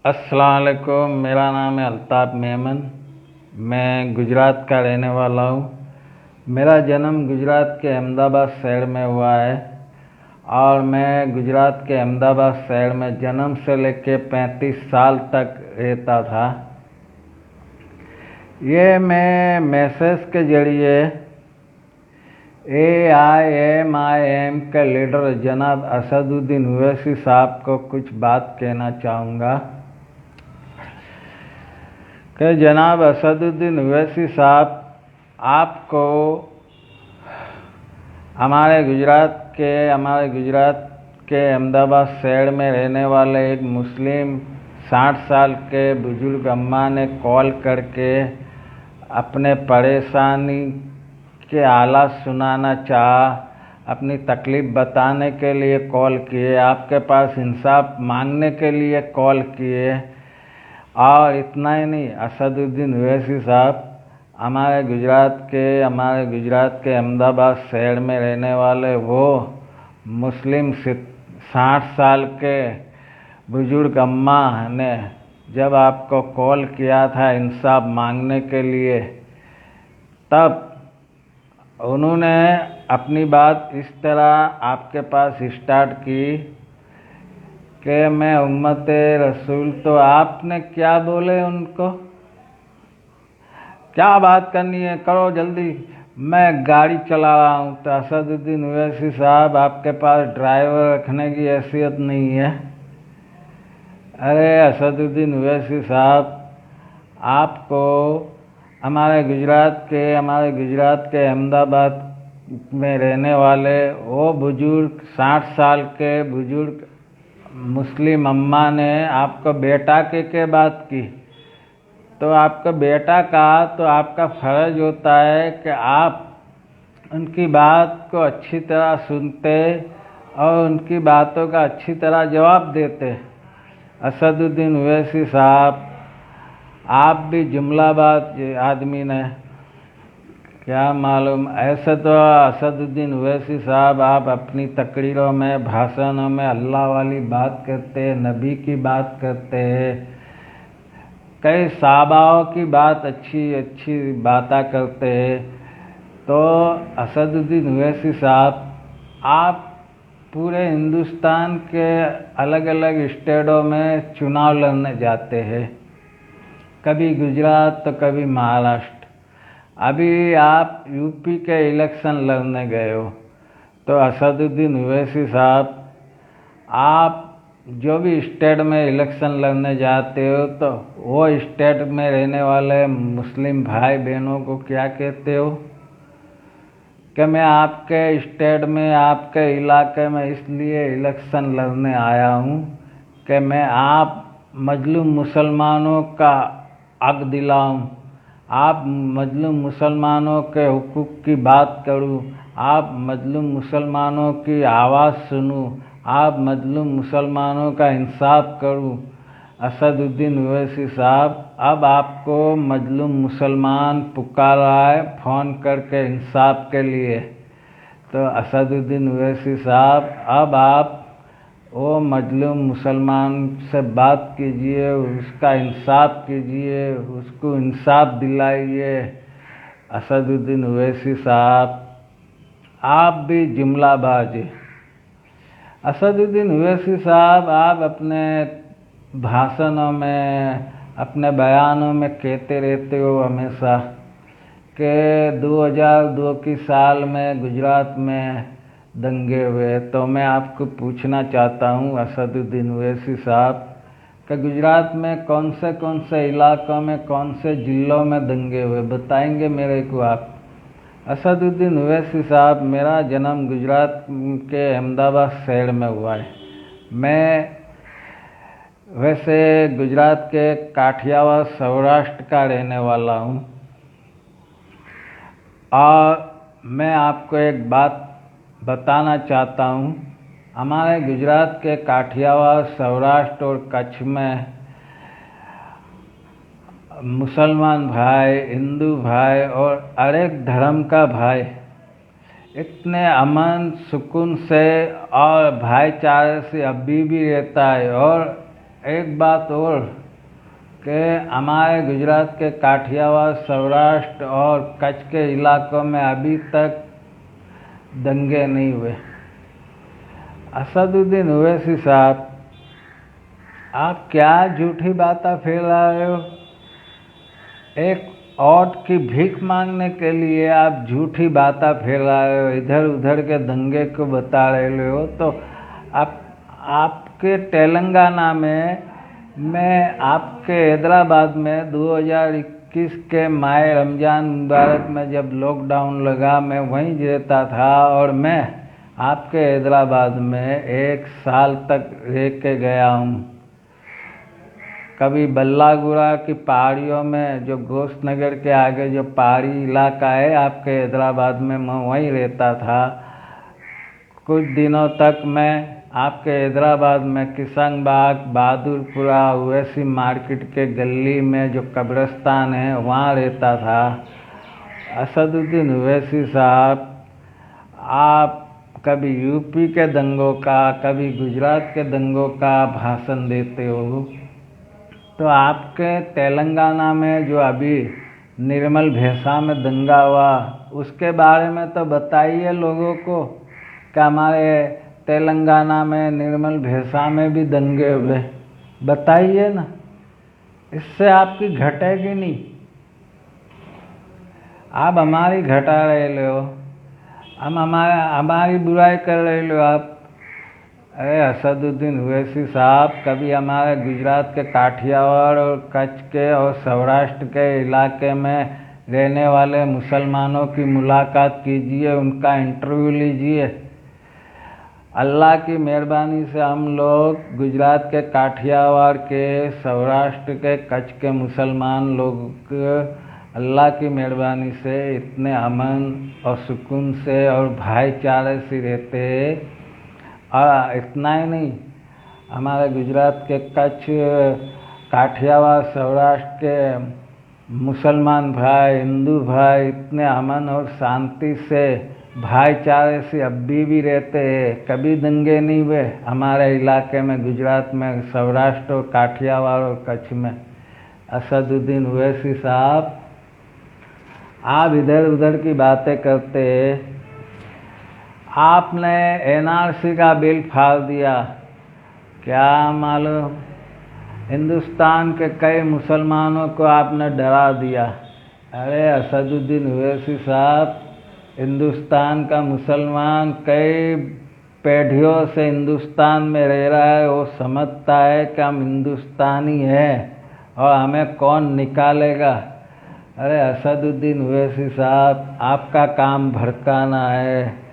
अस्सलाम वालेकुम। मेरा नाम है अल्ताफ़ मेमन। मैं गुजरात का रहने वाला हूँ। मेरा जन्म गुजरात के अहमदाबाद शहर में हुआ है और मैं गुजरात के अहमदाबाद शहर में जन्म से लेकर 35 साल तक रहता था। ये मैं मैसेज के ज़रिए AIMIM के लीडर जनाब असदुद्दीन ओवैसी साहब को कुछ बात कहना चाहूँगा कि जनाब असदुद्दीन ओवैसी साहब, आपको हमारे गुजरात के अहमदाबाद शहर में रहने वाले एक मुस्लिम 60 साल के बुजुर्ग अम्मा ने कॉल करके अपने परेशानी के हालात सुनाना चाहा, अपनी तकलीफ़ बताने के लिए कॉल किए, आपके पास इंसाफ मांगने के लिए कॉल किए। और इतना ही नहीं, असदुद्दीन ओवैसी साहब हमारे गुजरात के अहमदाबाद शहर में रहने वाले वो मुस्लिम 60 साल के बुजुर्ग अम्मा ने जब आपको कॉल किया था इंसाफ मांगने के लिए, तब उन्होंने अपनी बात इस तरह आपके पास स्टार्ट की कि मैं उम्मते रसूल। तो आपने क्या बोले उनको, क्या बात करनी है करो जल्दी, मैं गाड़ी चला रहा हूँ। तो असदुद्दीन ओवैसी साहब, आपके पास ड्राइवर रखने की हैसियत नहीं है। अरे असदुद्दीन ओवैसी साहब, आपको हमारे गुजरात के अहमदाबाद में रहने वाले वो बुजुर्ग 60 साल के बुजुर्ग मुस्लिम अम्मा ने आपको बेटा के बात की। तो आपका बेटा कहा तो आपका फ़र्ज होता है कि आप उनकी बात को अच्छी तरह सुनते और उनकी बातों का अच्छी तरह जवाब देते। असदुद्दीन ओवैसी साहब, आप भी जुमलाबाज आदमी ने, क्या मालूम। ऐसे तो असदुद्दीन ओवैसी साहब, आप अपनी तकरीरों में, भाषणों में अल्लाह वाली बात करते हैं, नबी की बात करते हैं, कई सहाबाओं की बात अच्छी बातें करते हैं। तो असदुद्दीन ओवैसी साहब, आप पूरे हिंदुस्तान के अलग अलग स्टेटों में चुनाव लड़ने जाते हैं, कभी गुजरात तो कभी महाराष्ट्र। अभी आप यूपी के इलेक्शन लड़ने गए हो। तो असदुद्दीन ओवैसी साहब, आप जो भी स्टेट में इलेक्शन लड़ने जाते हो तो वो स्टेट में रहने वाले मुस्लिम भाई बहनों को क्या कहते हो कि मैं आपके स्टेट में, आपके इलाके में इसलिए इलेक्शन लड़ने आया हूँ कि मैं आप मजलूम मुसलमानों का हक दिलाऊं, आप मजलूम मुसलमानों के हुकूक की बात करूं, आप मजलूम मुसलमानों की आवाज़ सुनूं, आप मजलूम मुसलमानों का इंसाफ करूं। असदुद्दीन ओवैसी साहब, अब आपको मजलूम मुसलमान पुकार रहा है फ़ोन करके इंसाफ के लिए। तो असदुद्दीन ओवैसी साहब, अब आप वो मजलूम मुसलमान से बात कीजिए, उसका इंसाफ कीजिए, उसको इंसाफ दिलाइए। असदुद्दीन ओवैसी साहब, आप भी जुमलाबाज हैं। असदुद्दीन ओवैसी साहब, आप अपने भाषणों में, अपने बयानों में कहते रहते हो हमेशा कि 2002 की साल में गुजरात में दंगे हुए। तो मैं आपको पूछना चाहता हूँ असदुद्दीन ओवैसी साहब कि गुजरात में कौन से इलाकों में, कौन से ज़िलों में दंगे हुए, बताएंगे मेरे को आप। असदुद्दीन ओवैसी साहब, मेरा जन्म गुजरात के अहमदाबाद शहर में हुआ है। मैं वैसे गुजरात के काठियावाड़ सौराष्ट्र का रहने वाला हूँ। और मैं आपको एक बात बताना चाहता हूँ, हमारे गुजरात के काठियावाड़, सौराष्ट्र और कच्छ में मुसलमान भाई, हिंदू भाई और हर एक धर्म का भाई इतने अमन सुकून से और भाईचारे से अभी भी रहता है। और एक बात और कि हमारे गुजरात के काठियावाड़, सौराष्ट्र और कच्छ के इलाकों में अभी तक दंगे नहीं हुए। असदुद्दीन ओवैसी साहब, आप क्या झूठी बातें फैला रहे हो? एक औरत की भीख मांगने के लिए आप झूठी बातें फैला रहे हो, इधर उधर के दंगे को बता रहे हो। तो आपके तेलंगाना में, मैं आपके हैदराबाद में 2021 के माह रमज़ान मुबारक में जब लॉकडाउन लगा, मैं वहीं रहता था और मैं आपके हैदराबाद में 1 साल तक रह के गया हूँ। कभी बल्लागुड़ा की पहाड़ियों में, जो गोश्त नगर के आगे जो पहाड़ी इलाका है आपके हैदराबाद में, मैं वहीं रहता था। कुछ दिनों तक मैं आपके हैदराबाद में किशनबाग, बहादुरपुरा, ओवैसी मार्केट के गली में जो कब्रिस्तान है वहाँ रहता था। असदुद्दीन ओवैसी साहब, आप कभी यूपी के दंगों का, कभी गुजरात के दंगों का भाषण देते हो। तो आपके तेलंगाना में जो अभी निर्मल भेसा में दंगा हुआ, उसके बारे में तो बताइए लोगों को कि हमारे तेलंगाना में निर्मल भेसा में भी दंगे हुए, बताइए ना। इससे आपकी घटेगी नहीं, आप हमारी घटा रहे हो, हम हमारी बुराई कर रहे हो आप। अरे असदुद्दीन ओवैसी साहब, कभी हमारे गुजरात के काठियावाड़ और कच्छ के और सौराष्ट्र के इलाके में रहने वाले मुसलमानों की मुलाकात कीजिए, उनका इंटरव्यू लीजिए। अल्लाह की मेहरबानी से हम लोग गुजरात के काठियावाड़ के, सौराष्ट्र के, कच्छ के मुसलमान लोग अल्लाह की मेहरबानी से इतने अमन और सुकून से और भाईचारे से रहते हैं। और इतना ही नहीं, हमारे गुजरात के कच्छ, काठियावाड़, सौराष्ट्र के मुसलमान भाई, हिंदू भाई इतने अमन और शांति से, भाईचारे से अभी भी रहते हैं। कभी दंगे नहीं हुए हमारे इलाके में, गुजरात में, सौराष्ट्र और काठियावाड़ और कच्छ में। असदुद्दीन ओवैसी साहब, आप इधर उधर की बातें करते हैं। आपने एनआरसी का बिल फाड़ दिया, क्या मालूम हिंदुस्तान के कई मुसलमानों को आपने डरा दिया। अरे असदुद्दीन ओवैसी साहब, हिंदुस्तान का मुसलमान कई पीढ़ियों से हिंदुस्तान में रह रहा है, वो समझता है कि हम हिंदुस्तानी हैं और हमें कौन निकालेगा। अरे असदुद्दीन ओवैसी साहब, आपका काम भड़काना है।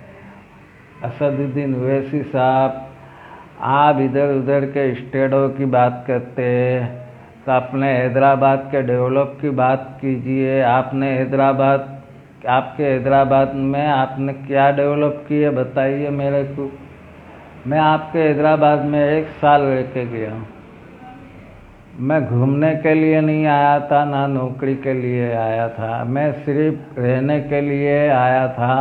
असदुद्दीन ओवैसी साहब, आप इधर उधर के स्टेटों की बात करते हैं, तो अपने हैदराबाद के डेवलप की बात कीजिए। आपके हैदराबाद में आपने क्या डेवलप किया बताइए मेरे को। मैं आपके हैदराबाद में 1 साल रह के गया हूँ। मैं घूमने के लिए नहीं आया था, ना नौकरी के लिए आया था, मैं सिर्फ रहने के लिए आया था।